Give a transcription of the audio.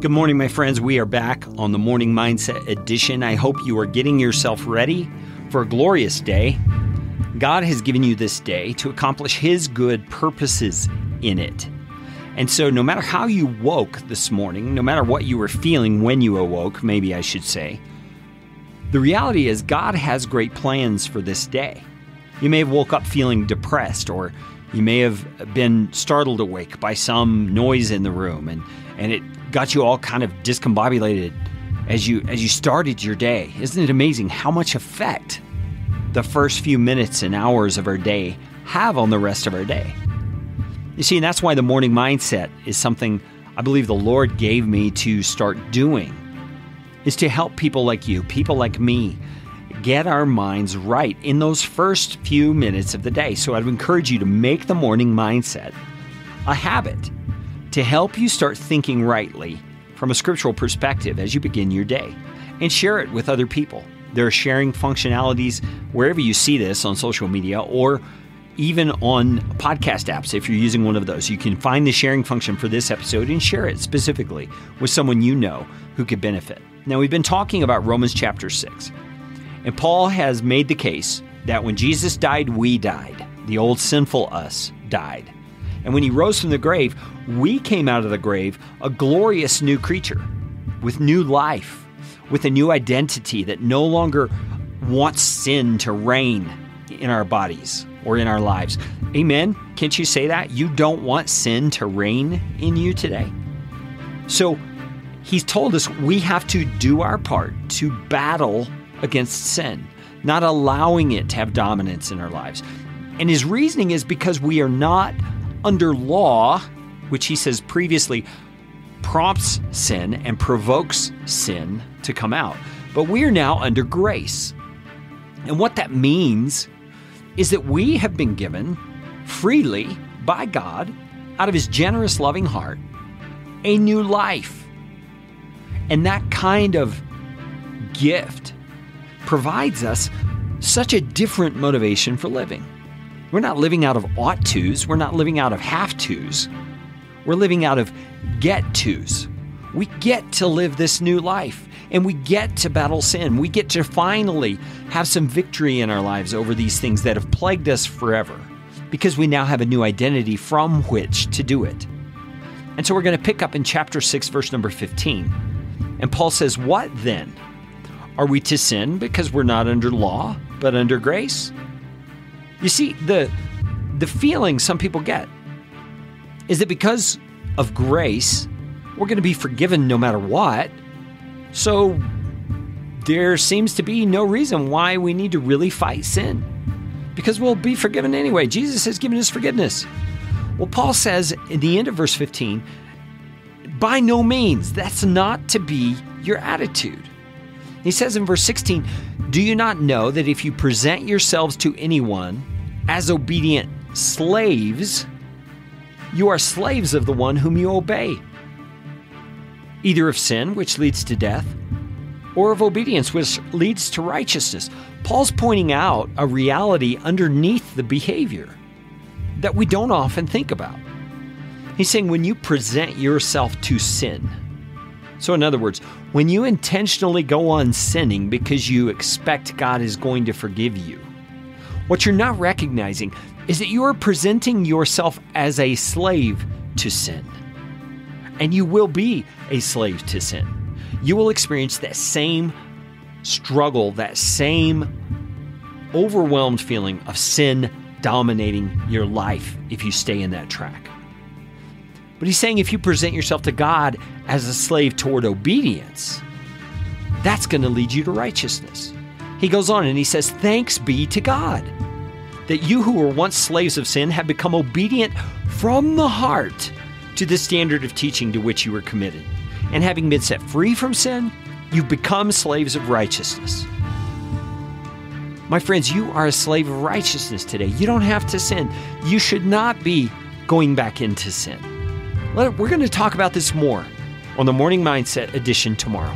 Good morning, my friends. We are back on the Morning Mindset Edition. I hope you are getting yourself ready for a glorious day. God has given you this day to accomplish His good purposes in it. And so no matter how you woke this morning, no matter what you were feeling when you awoke, maybe I should say, the reality is God has great plans for this day. You may have woke up feeling depressed, or you may have been startled awake by some noise in the room, and it got you all kind of discombobulated as you started your day. Isn't it amazing how much effect the first few minutes and hours of our day have on the rest of our day? You see, and that's why the morning mindset is something I believe the Lord gave me to start doing, is to help people like you, people like me, get our minds right in those first few minutes of the day. So I'd encourage you to make the morning mindset a habit to help you start thinking rightly from a scriptural perspective as you begin your day, and share it with other people. There are sharing functionalities wherever you see this on social media, or even on podcast apps. If you're using one of those, you can find the sharing function for this episode and share it specifically with someone you know who could benefit. Now, we've been talking about Romans chapter 6, and Paul has made the case that when Jesus died, we died. The old sinful us died. And when He rose from the grave, we came out of the grave a glorious new creature with new life, with a new identity that no longer wants sin to reign in our bodies or in our lives. Amen? Can't you say that? You don't want sin to reign in you today? So He's told us we have to do our part to battle against sin, not allowing it to have dominance in our lives. And His reasoning is because we are not under law, which He says previously prompts sin and provokes sin to come out. But we are now under grace. And what that means is that we have been given freely by God, out of His generous, loving heart, a new life. And that kind of gift provides us such a different motivation for living. We're not living out of ought-tos. We're not living out of have-tos. We're living out of get-tos. We get to live this new life, and we get to battle sin. We get to finally have some victory in our lives over these things that have plagued us forever, because we now have a new identity from which to do it. And so we're going to pick up in chapter 6, verse number 15. And Paul says, "What then? Are we to sin because we're not under law, but under grace?" You see, the feeling some people get is that because of grace, we're going to be forgiven no matter what. So there seems to be no reason why we need to really fight sin, because we'll be forgiven anyway. Jesus has given us forgiveness. Well, Paul says in the end of verse 15, by no means, that's not to be your attitude. He says in verse 16, "Do you not know that if you present yourselves to anyone as obedient slaves, you are slaves of the one whom you obey, either of sin, which leads to death, or of obedience, which leads to righteousness?" Paul's pointing out a reality underneath the behavior that we don't often think about. He's saying when you present yourself to sin, so in other words, when you intentionally go on sinning because you expect God is going to forgive you, what you're not recognizing is that you are presenting yourself as a slave to sin. And you will be a slave to sin. You will experience that same struggle, that same overwhelmed feeling of sin dominating your life if you stay in that track. But he's saying if you present yourself to God as a slave toward obedience, that's going to lead you to righteousness. He goes on and he says, "Thanks be to God that you who were once slaves of sin have become obedient from the heart to the standard of teaching to which you were committed. And having been set free from sin, you've become slaves of righteousness." My friends, you are a slave of righteousness today. You don't have to sin. You should not be going back into sin. We're going to talk about this more on the Morning Mindset Edition tomorrow.